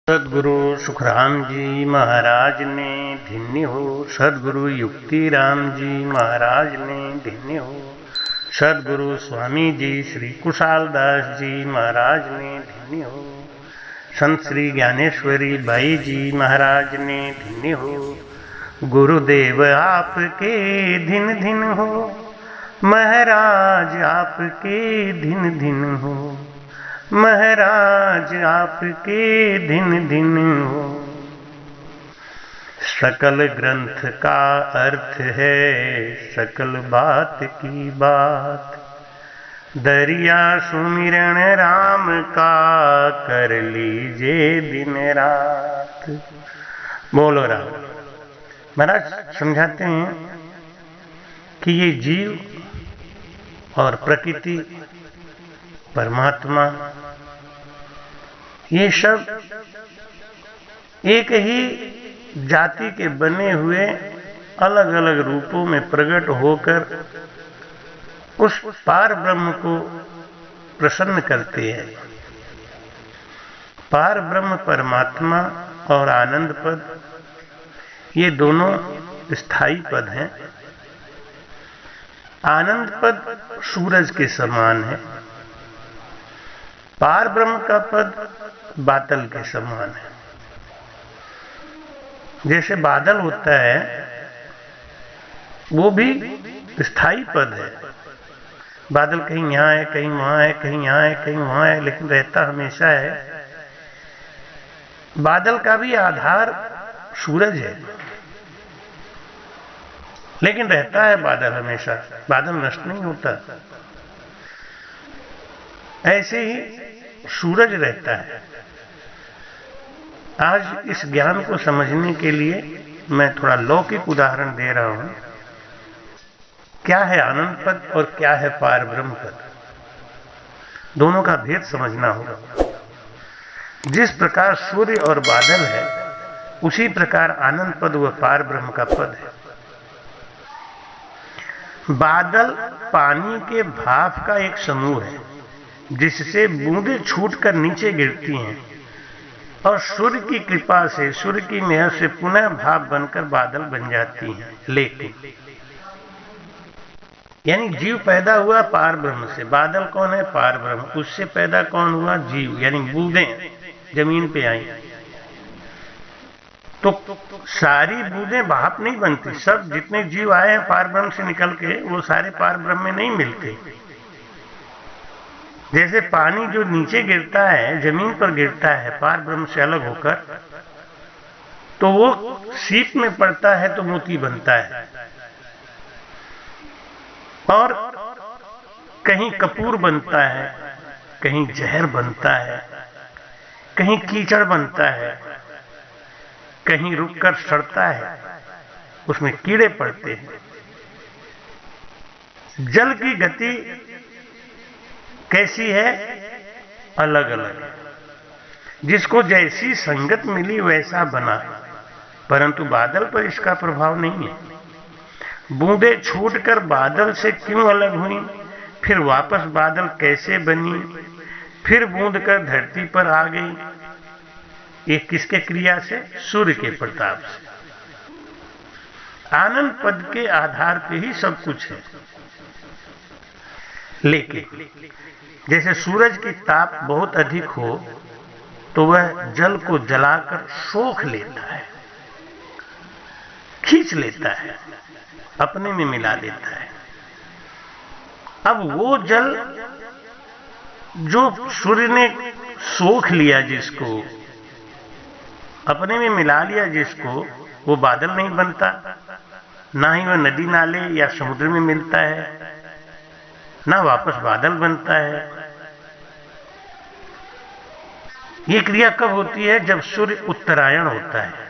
सदगुरु सुखराम जी महाराज ने धन्य हो। सदगुरु युक्तिराम जी महाराज ने धन्य हो। सदगुरु स्वामी जी श्री कुशालदास जी महाराज ने धन्य हो। संत श्री ज्ञानेश्वरी बाई जी महाराज ने धन्य हो। गुरुदेव आपके धिन धिन हो, महाराज आपके धिन धिन हो, महाराज आपके धिन धिन हो। सकल ग्रंथ का अर्थ है सकल बात की बात, दरिया सुमिरन राम का कर लीजिए दिन रात। बोलो राम। महाराज समझाते हैं कि ये जीव और प्रकृति, परमात्मा, ये सब एक ही जाति के बने हुए अलग अलग रूपों में प्रकट होकर उस पार ब्रह्म को प्रसन्न करते हैं। पार ब्रह्म परमात्मा और आनंद पद, ये दोनों स्थायी पद हैं। आनंद पद सूरज के समान है, पार ब्रह्म का पद बादल के समान है। जैसे बादल होता है वो भी स्थायी पद है। बादल कहीं यहाँ है, कहीं वहां है, कहीं यहाँ है, कहीं वहां है, लेकिन रहता हमेशा है। बादल का भी आधार सूरज है, लेकिन रहता है बादल हमेशा। बादल नष्ट नहीं होता। ऐसे ही सूरज रहता है। आज इस ज्ञान को समझने के लिए मैं थोड़ा लौकिक उदाहरण दे रहा हूं। क्या है आनंद पद और क्या है पार ब्रह्म पद, दोनों का भेद समझना होगा। जिस प्रकार सूर्य और बादल है, उसी प्रकार आनंद पद व पार ब्रह्म का पद है। बादल पानी के भाप का एक समूह है, जिससे बूंदें छूटकर नीचे गिरती हैं और सूर्य की कृपा से, सूर्य की मेहर से पुनः भाप बनकर बादल बन जाती हैं। लेकिन यानी जीव पैदा हुआ पार ब्रह्म से। बादल कौन है? पार ब्रह्म। उससे पैदा कौन हुआ? जीव, यानी बूंदें जमीन पे आई। तो सारी बूंदें भाप नहीं बनती। सब जितने जीव आए हैं पार ब्रह्म से निकल के, वो सारे पार ब्रह्म में नहीं मिलते। जैसे पानी जो नीचे गिरता है, जमीन पर गिरता है पार ब्रह्म से अलग होकर, तो वो सीप में पड़ता है तो मोती बनता है, और कहीं कपूर बनता है, कहीं जहर बनता है, कहीं कीचड़ बनता है, कहीं रुककर सड़ता है, उसमें कीड़े पड़ते हैं। जल की गति कैसी है? अलग अलग। जिसको जैसी संगत मिली वैसा बना, परंतु बादल पर इसका प्रभाव नहीं है। बूंदें छूटकर बादल से क्यों अलग हुई, फिर वापस बादल कैसे बनी, फिर बूंद कर धरती पर आ गई, ये किसके क्रिया से? सूर्य के प्रताप से। आनंद पद के आधार पे ही सब कुछ है। लेकिन जैसे सूरज की ताप बहुत अधिक हो तो वह जल को जलाकर सोख लेता है, खींच लेता है, अपने में मिला देता है। अब वो जल जो सूर्य ने सोख लिया, जिसको अपने में मिला लिया, जिसको, वो बादल नहीं बनता, ना ही वह नदी नाले या समुद्र में मिलता है, ना वापस बादल बनता है। ये क्रिया कब होती है? जब सूर्य उत्तरायण होता है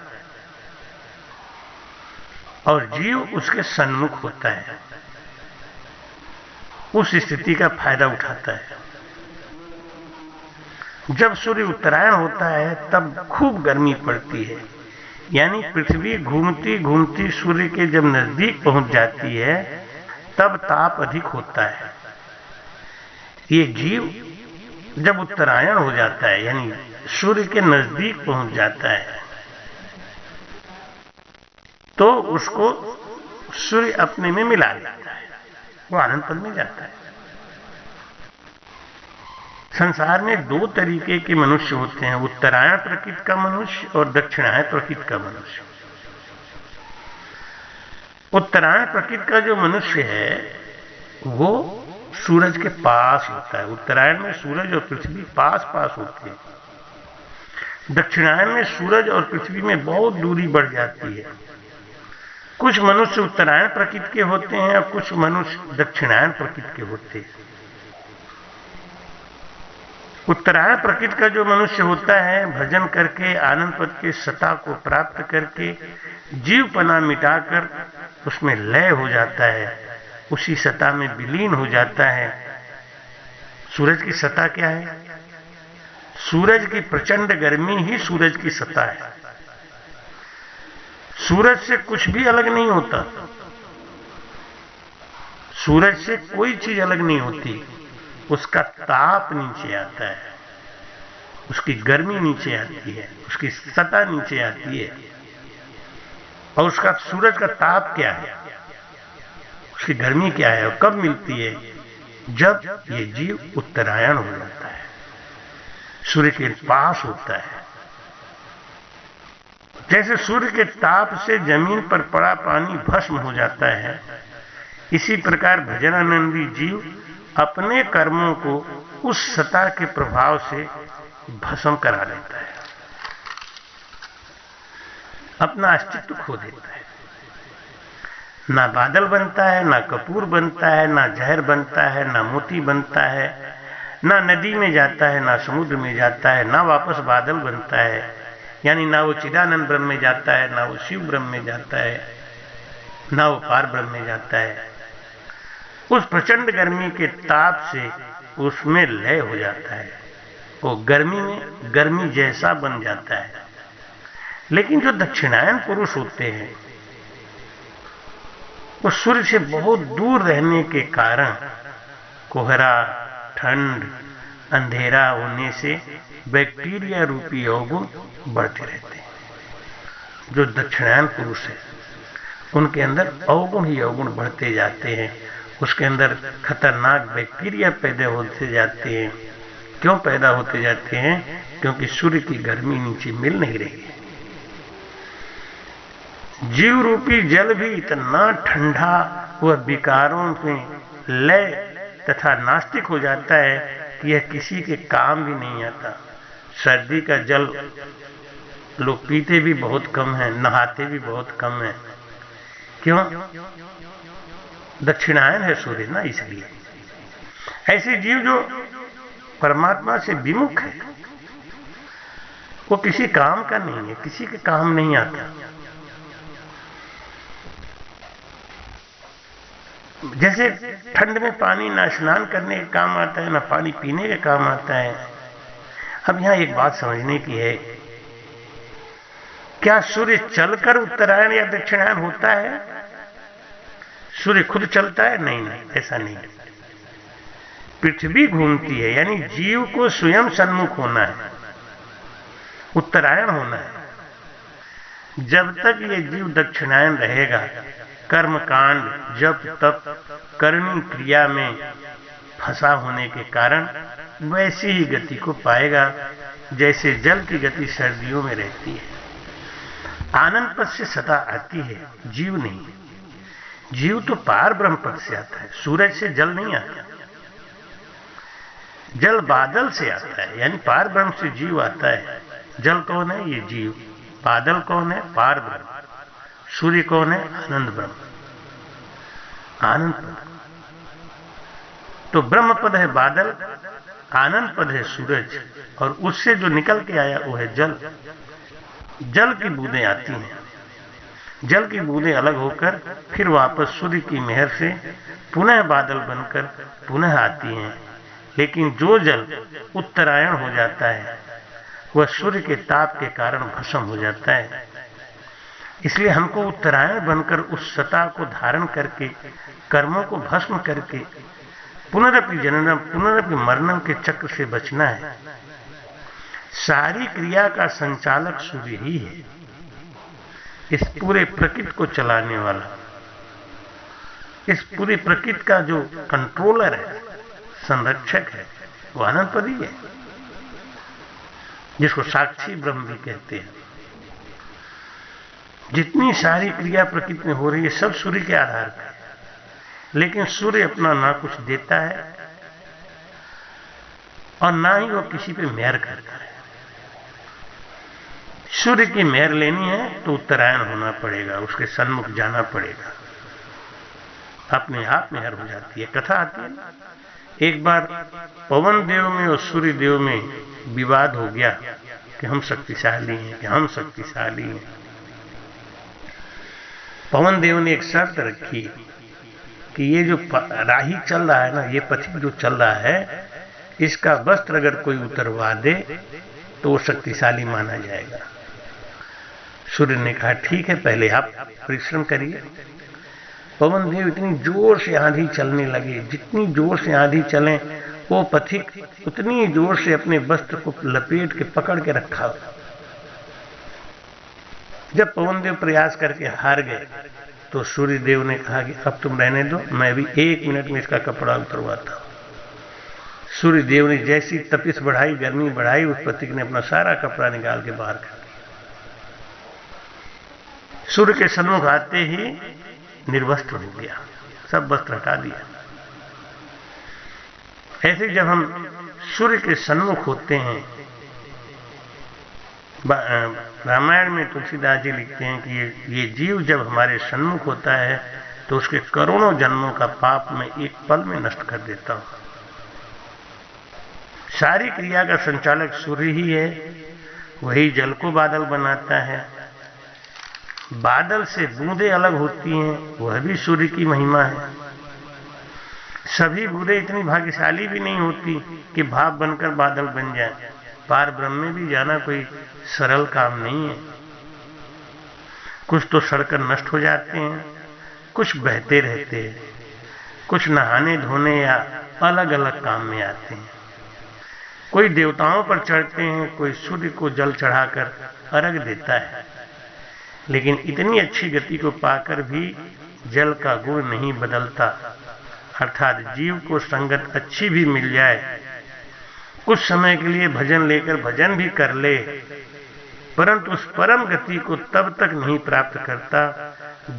और जीव उसके सन्मुख होता है, उस स्थिति का फायदा उठाता है। जब सूर्य उत्तरायण होता है तब खूब गर्मी पड़ती है, यानी पृथ्वी घूमती घूमती सूर्य के जब नजदीक पहुंच जाती है तब ताप अधिक होता है। ये जीव जब उत्तरायण हो जाता है, यानी सूर्य के नजदीक पहुंच जाता है तो उसको सूर्य अपने में मिला लेता है, वो आनंद पद में जाता है। संसार में दो तरीके के मनुष्य होते हैं, उत्तरायण प्रकृति का मनुष्य और दक्षिणायन प्रकृति का मनुष्य। उत्तरायण प्रकृति का जो मनुष्य है वो सूरज के पास होता है। उत्तरायण में सूरज और पृथ्वी पास पास होती है। दक्षिणायन में सूरज और पृथ्वी में बहुत दूरी बढ़ जाती है। कुछ मनुष्य उत्तरायण प्रकृति के होते हैं और कुछ मनुष्य दक्षिणायन प्रकृति के होते हैं। उत्तरायण प्रकृति का जो मनुष्य होता है, भजन करके आनंद पद के सत्ता को प्राप्त करके जीवपना मिटाकर उसमें लय हो जाता है, उसी सत्ता में विलीन हो जाता है। सूरज की सत्ता क्या है? सूरज की प्रचंड गर्मी ही सूरज की सत्ता है। सूरज से कुछ भी अलग नहीं होता, सूरज से कोई चीज अलग नहीं होती। उसका ताप नीचे आता है, उसकी गर्मी नीचे आती है, उसकी सत्ता नीचे आती है। और उसका सूरज का ताप क्या है, उसकी गर्मी क्या है और कब मिलती है? जब ये जीव उत्तरायण हो जाता है, सूर्य के पास होता है। जैसे सूर्य के ताप से जमीन पर पड़ा पानी भस्म हो जाता है, इसी प्रकार भजनानंदी जीव अपने कर्मों को उस सत्ता के प्रभाव से भस्म करा लेता है, अपना अस्तित्व खो देता है। ना बादल बनता है, ना कपूर बनता है, ना जहर बनता है, ना मोती बनता है, ना नदी में जाता है, ना समुद्र में जाता है, ना वापस बादल बनता है, यानी ना वो चिदानंद ब्रह्म में जाता है, ना वो शिव ब्रह्म में जाता है, ना वो पार ब्रह्म में जाता है। उस प्रचंड गर्मी के ताप से उसमें लय हो जाता है, वो गर्मी में गर्मी जैसा बन जाता है। लेकिन जो दक्षिणायन पुरुष होते हैं वो सूर्य से बहुत दूर रहने के कारण कोहरा, ठंड, अंधेरा होने से बैक्टीरिया रूपी अवगुण बढ़ते रहते हैं। जो दक्षिणायन पुरुष है उनके अंदर अवगुण ही अवगुण बढ़ते जाते हैं, उसके अंदर खतरनाक बैक्टीरिया पैदा होते जाते हैं। क्यों पैदा होते जाते हैं? क्योंकि सूर्य की गर्मी नीचे मिल नहीं रही है। जीव रूपी जल भी इतना ठंडा व विकारों में लय तथा नास्तिक हो जाता है कि यह किसी के काम भी नहीं आता। सर्दी का जल लोग पीते भी बहुत कम है, नहाते भी बहुत कम है। क्यों? दक्षिणायन है सूर्य ना, इसलिए। ऐसे जीव जो परमात्मा से विमुख है वो किसी काम का नहीं है, किसी के काम नहीं आता। जैसे ठंड में पानी ना स्नान करने के काम आता है, ना पानी पीने के काम आता है। अब यहां एक बात समझने की है, क्या सूर्य चलकर उत्तरायण या दक्षिणायन होता है? सूर्य खुद चलता है? नहीं, ऐसा नहीं। पृथ्वी घूमती है, यानी जीव को स्वयं सन्मुख होना है, उत्तरायण होना है। जब तक ये जीव दक्षिणायन रहेगा, कर्म कांड, जप तप, कर्मी क्रिया में फंसा होने के कारण वैसी ही गति को पाएगा जैसे जल की गति सर्दियों में रहती है। आनंद पद से सदा आती है, जीव नहीं। जीव तो पार ब्रह्म पद से आता है, सूरज से जल नहीं आता। जल बादल से आता है, यानी पार ब्रह्म से जीव आता है। जल कौन है? ये जीव। बादल कौन है? पार ब्रह्म। सूर्य कौन है? आनंद ब्रह्म, आनंद पद। तो ब्रह्म पद है बादल, आनंद पद है सूरज, और उससे जो निकल के आया वो है जल। जल की बूंदें आती हैं, जल की बूंदें अलग होकर फिर वापस सूर्य की मेहर से पुनः बादल बनकर पुनः आती हैं। लेकिन जो जल उत्तरायण हो जाता है वह सूर्य के ताप के कारण भस्म हो जाता है। इसलिए हमको उत्तरायण बनकर उस सत्ता को धारण करके कर्मों को भस्म करके पुनरपि जननम पुनरपि मरणम के चक्र से बचना है। सारी क्रिया का संचालक सूर्य ही है, इस पूरे प्रकृति को चलाने वाला, इस पूरी प्रकृति का जो कंट्रोलर है, संरक्षक है, वो आनंदपद ही है, जिसको साक्षी ब्रह्म भी कहते हैं। जितनी सारी क्रिया प्रकृति में हो रही है सब सूर्य के आधार पर है, लेकिन सूर्य अपना ना कुछ देता है और ना ही वो किसी पे मेहर करता है। सूर्य की मेहर लेनी है तो उत्तरायण होना पड़ेगा, उसके सन्मुख जाना पड़ेगा, अपने आप मेहर हो जाती है। कथा आती है ना, एक बार पवन देव में और सूर्य देव में विवाद हो गया कि हम शक्तिशाली हैं, कि हम शक्तिशाली हैं। पवन देव ने एक शर्त रखी कि ये जो राही चल रहा है ना, ये पथिक जो चल रहा है, इसका वस्त्र अगर कोई उतरवा दे तो वो शक्तिशाली माना जाएगा। सूर्य ने कहा ठीक है, पहले आप परिश्रम करिए। पवन देव इतनी जोर से आंधी चलने लगे, जितनी जोर से आंधी चले वो पथिक उतनी जोर से अपने वस्त्र को लपेट के पकड़ के रखा। जब पवन देव प्रयास करके हार गए तो सूर्य देव ने कहा कि अब तुम रहने दो, मैं भी 1 मिनट में इसका कपड़ा उतरवाता हूं। सूर्य देव ने जैसी तपिश बढ़ाई, गर्मी बढ़ाई, उस पथिक ने अपना सारा कपड़ा निकाल के बाहर कर दिया। सूर्य के सन्मुख आते ही निर्वस्त्र हो गया, सब वस्त्र हटा दिया। ऐसे जब हम सूर्य के सन्मुख होते हैं, रामायण में तुलसीदास जी लिखते हैं कि ये जीव जब हमारे सन्मुख होता है तो उसके करोड़ों जन्मों का पाप मैं एक पल में नष्ट कर देता हूं। सारी क्रिया का संचालक सूर्य ही है, वही जल को बादल बनाता है। बादल से बूंदें अलग होती हैं, वह भी सूर्य की महिमा है। सभी बूंदें इतनी भाग्यशाली भी नहीं होती कि भाप बनकर बादल बन जाए। पार ब्रह्म में भी जाना कोई सरल काम नहीं है। कुछ तो सड़कर नष्ट हो जाते हैं, कुछ बहते रहते हैं, कुछ नहाने धोने या अलग अलग काम में आते हैं। कोई देवताओं पर चढ़ते हैं, कोई सूर्य को जल चढ़ाकर अर्घ देता है। लेकिन इतनी अच्छी गति को पाकर भी जल का गुण नहीं बदलता, अर्थात जीव को संगत अच्छी भी मिल जाए, कुछ समय के लिए भजन लेकर भजन भी कर ले, परंतु उस परम गति को तब तक नहीं प्राप्त करता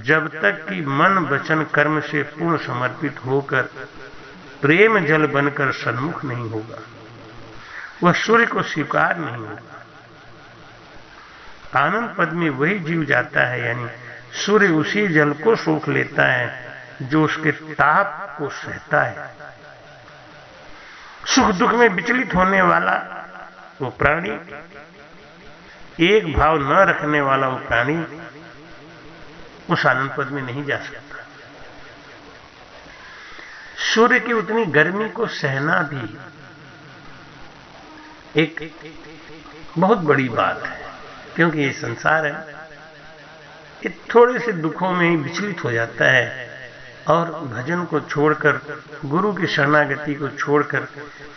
जब तक कि मन वचन कर्म से पूर्ण समर्पित होकर प्रेम जल बनकर सन्मुख नहीं होगा, वह सूर्य को स्वीकार नहीं होगा। आनंद पद में वही जीव जाता है, यानी सूर्य उसी जल को सोख लेता है जो उसके ताप को सहता है। सुख दुख में विचलित होने वाला वो प्राणी, एक भाव न रखने वाला वो प्राणी उस आनंद पद में नहीं जा सकता। सूर्य की उतनी गर्मी को सहना भी एक बहुत बड़ी बात है, क्योंकि ये संसार है, ये थोड़े से दुखों में ही विचलित हो जाता है और भजन को छोड़कर, गुरु की शरणागति को छोड़कर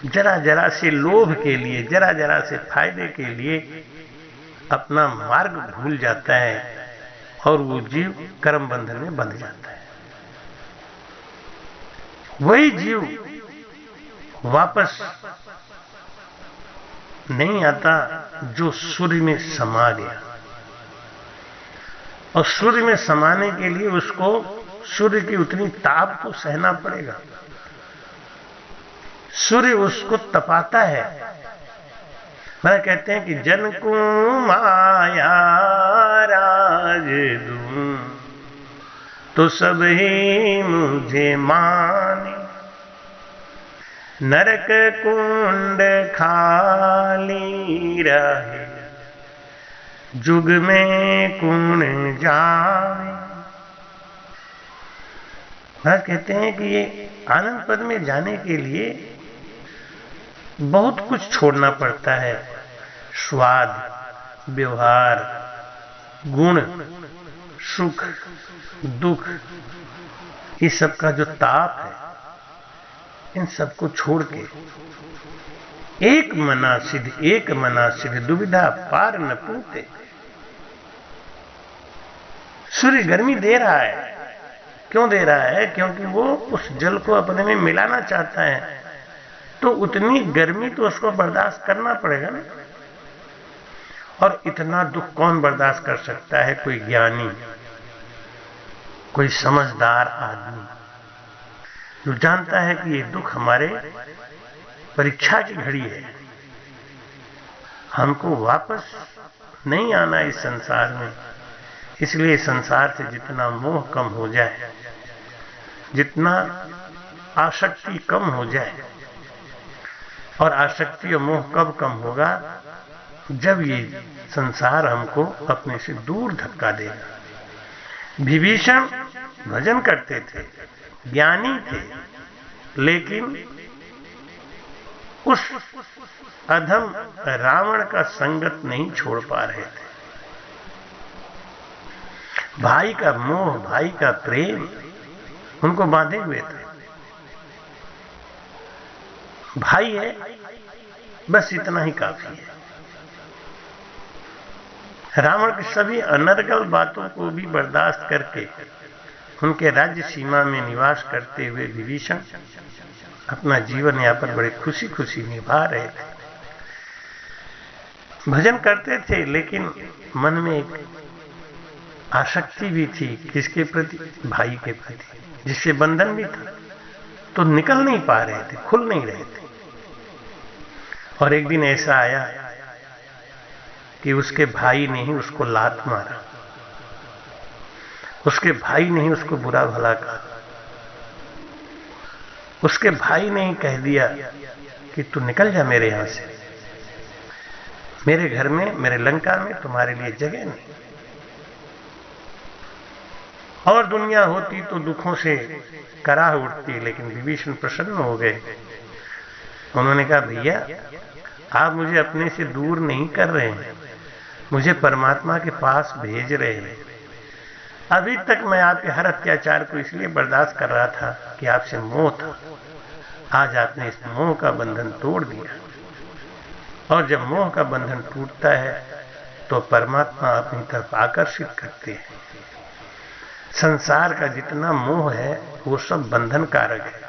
जरा जरा से लोभ के लिए, जरा जरा से फायदे के लिए अपना मार्ग भूल जाता है और वो जीव कर्म बंधन में बंध जाता है। वही जीव वापस नहीं आता जो सूर्य में समा गया, और सूर्य में समाने के लिए उसको सूर्य की उतनी ताप को सहना पड़ेगा। सूर्य उसको तपाता है। मैं कहते हैं कि जन को माया राज दूं तो सब ही मुझे माने, नरक कुंड खाली रहे जुग में कौन जावे। महाराज कहते हैं कि ये आनंद पद में जाने के लिए बहुत कुछ छोड़ना पड़ता है। स्वाद, व्यवहार, गुण, सुख, दुख, इस सब का जो ताप है, इन सबको छोड़ के एक मना सिद्ध दुविधा पार न पूते। सूर्य गर्मी दे रहा है, क्यों दे रहा है? क्योंकि वो उस जल को अपने में मिलाना चाहता है, तो उतनी गर्मी तो उसको बर्दाश्त करना पड़ेगा ना। और इतना दुख कौन बर्दाश्त कर सकता है? कोई ज्ञानी, कोई समझदार आदमी जो जानता है कि ये दुख हमारे परीक्षा की घड़ी है, हमको वापस नहीं आना इस संसार में। इसलिए संसार से जितना मोह कम हो जाए, जितना आसक्ति कम हो जाए, और आसक्ति और मोह कब कम होगा? जब ये संसार हमको अपने से दूर धक्का देगा। विभीषण भजन करते थे, ज्ञानी थे, लेकिन उस अधम रावण का संगत नहीं छोड़ पा रहे थे। भाई का मोह, भाई का प्रेम उनको बांधे हुए थे। भाई है, बस इतना ही काफी है। रावण की सभी अनर्गल बातों को भी बर्दाश्त करके उनके राज्य सीमा में निवास करते हुए विभीषण अपना जीवन यापन बड़े खुशी खुशी निभा रहे थे। भजन करते थे, लेकिन मन में एक आसक्ति भी थी। किसके प्रति? भाई के प्रति, जिससे बंधन भी था, तो निकल नहीं पा रहे थे, खुल नहीं रहे थे। और एक दिन ऐसा आया कि उसके भाई ने ही उसको लात मारा, उसके भाई ने ही उसको बुरा भला कहा, उसके भाई ने ही कह दिया कि तू निकल जा मेरे यहां से, मेरे घर में, मेरे लंका में तुम्हारे लिए जगह नहीं। और दुनिया होती तो दुखों से कराह उठती, लेकिन विभीषण प्रसन्न हो गए। उन्होंने कहा, भैया आप मुझे अपने से दूर नहीं कर रहे हैं, मुझे परमात्मा के पास भेज रहे हैं। अभी तक मैं आपके हर अत्याचार को इसलिए बर्दाश्त कर रहा था कि आपसे मोह था। आज आपने इस मोह का बंधन तोड़ दिया, और जब मोह का बंधन टूटता है तो परमात्मा अपनी तरफ आकर्षित करते हैं। संसार का जितना मोह है वो सब बंधन कारक है।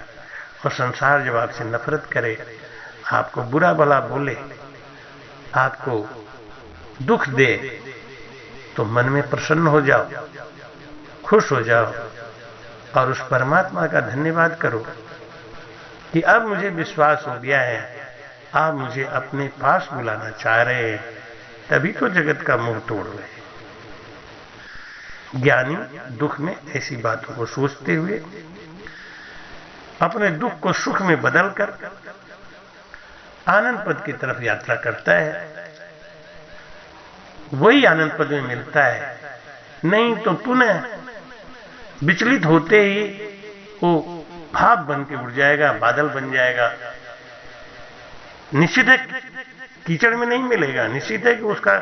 और संसार जब आपसे नफरत करे, आपको बुरा भला बोले, आपको दुख दे, तो मन में प्रसन्न हो जाओ, खुश हो जाओ, और उस परमात्मा का धन्यवाद करो कि अब मुझे विश्वास हो गया है, आप मुझे अपने पास बुलाना चाह रहे हैं, तभी तो जगत का मोह तोड़ रहे। ज्ञानी दुख में ऐसी बातों को सोचते हुए अपने दुख को सुख में बदलकर आनंद पद की तरफ यात्रा करता है। वही आनंद पद में मिलता है, नहीं तो पुनः विचलित होते ही वो भाप बन के उड़ जाएगा, बादल बन जाएगा। निश्चित है कीचड़ में नहीं मिलेगा, निश्चित है कि उसका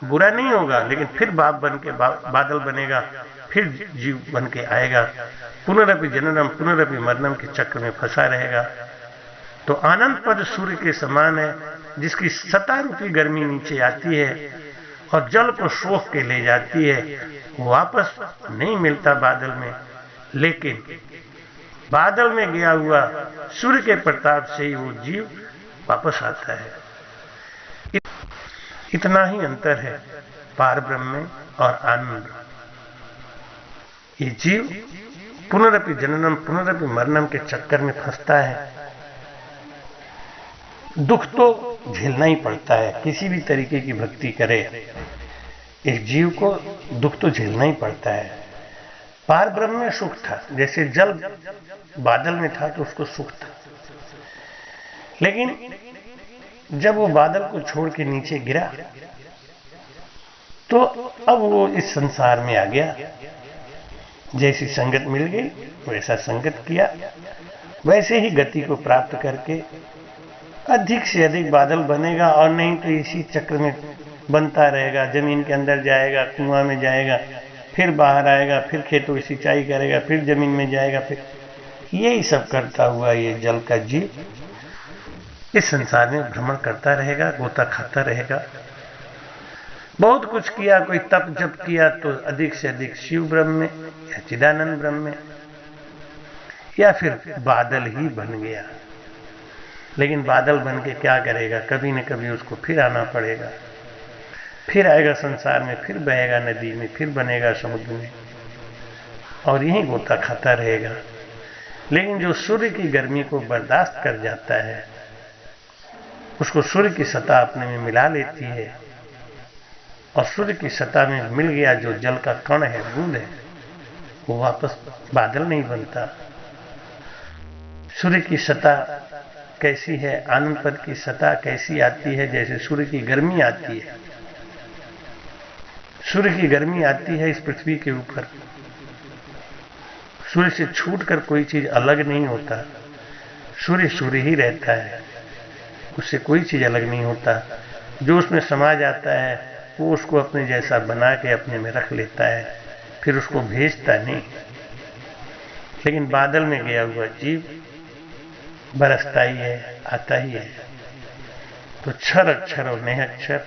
बुरा नहीं होगा, लेकिन फिर भाप बन के बादल बनेगा, फिर जीव बन के आएगा, पुनरपि जननम पुनरपि मरणम के चक्र में फंसा रहेगा। तो आनंद पद सूर्य के समान है, जिसकी सता रूपी गर्मी नीचे आती है और जल को सोख के ले जाती है। वापस नहीं मिलता बादल में, लेकिन बादल में गया हुआ सूर्य के प्रताप से ही वो जीव वापस आता है। इतना ही अंतर है पार ब्रह्म में और आनंद। ये जीव पुनरपि जननम पुनरपि मरणम के चक्कर में फंसता है। दुख तो झेलना ही पड़ता है, किसी भी तरीके की भक्ति करे इस जीव को दुख तो झेलना ही पड़ता है। पार ब्रह्म में सुख था, जैसे जल बादल में था तो उसको सुख था, लेकिन जब वो बादल को छोड़ के नीचे गिरा तो अब वो इस संसार में आ गया। जैसी संगत मिल गई वैसा संगत किया, वैसे ही गति को प्राप्त करके अधिक से अधिक बादल बनेगा, और नहीं तो इसी चक्र में बनता रहेगा। जमीन के अंदर जाएगा, कुआं में जाएगा, फिर बाहर आएगा, फिर खेतों की सिंचाई करेगा, फिर जमीन में जाएगा, फिर यही सब करता हुआ ये जल का जीव इस संसार में भ्रमण करता रहेगा, गोता खाता रहेगा। बहुत कुछ किया, कोई तप जप किया तो अधिक से अधिक शिव ब्रह्म में या चिदानंद ब्रह्म में, या फिर बादल ही बन गया। लेकिन बादल बन के क्या करेगा, कभी न कभी उसको फिर आना पड़ेगा, फिर आएगा संसार में, फिर बहेगा नदी में, फिर बनेगा समुद्र में, और यही गोता खाता रहेगा। लेकिन जो सूर्य की गर्मी को बर्दाश्त कर जाता है, उसको सूर्य की सतह अपने में मिला लेती है, और सूर्य की सतह में मिल गया जो जल का कण है, बूंद है, वो वापस बादल नहीं बनता। सूर्य की सतह कैसी है, आनंद पद की सतह कैसी आती है, जैसे सूर्य की गर्मी आती है। सूर्य की गर्मी आती है इस पृथ्वी के ऊपर, सूर्य से छूटकर कोई चीज अलग नहीं होता, सूर्य सूर्य ही रहता है, उससे कोई चीज अलग नहीं होता। जो उसमें समा जाता है वो उसको अपने जैसा बना के अपने में रख लेता है, फिर उसको भेजता नहीं। लेकिन बादल में गया हुआ जीव बरसता ही है, आता ही है। तो क्षर अक्षर और नेह अक्षर,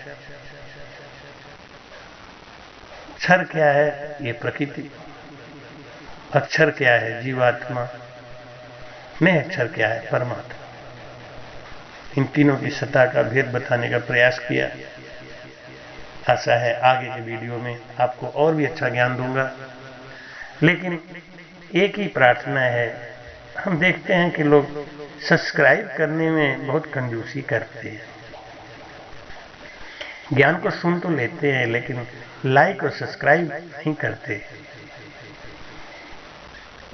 क्षर क्या है, ये प्रकृति, अक्षर क्या है, जीवात्मा, नेह अक्षर क्या है, परमात्मा। इन तीनों की सत्ता का भेद बताने का प्रयास किया। आशा है आगे के वीडियो में आपको और भी अच्छा ज्ञान दूंगा। लेकिन एक ही प्रार्थना है, हम देखते हैं कि लोग सब्सक्राइब करने में बहुत कंजूसी करते हैं। ज्ञान को सुन तो लेते हैं लेकिन लाइक और सब्सक्राइब नहीं करते।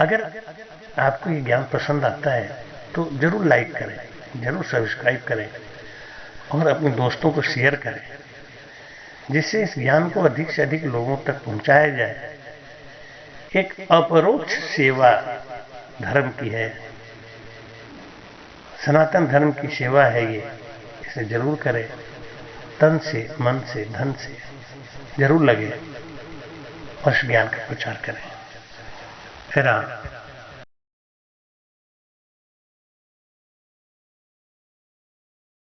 अगर आपको ये ज्ञान पसंद आता है तो जरूर लाइक करें, जरूर सब्सक्राइब करें और अपने दोस्तों को शेयर करें, जिससे इस ज्ञान को अधिक से अधिक लोगों तक पहुंचाया जाए। एक अपरोक्ष सेवा धर्म की है, सनातन धर्म की सेवा है ये, इसे जरूर करें, तन से, मन से, धन से जरूर लगे और इस ज्ञान का प्रचार करें। राम।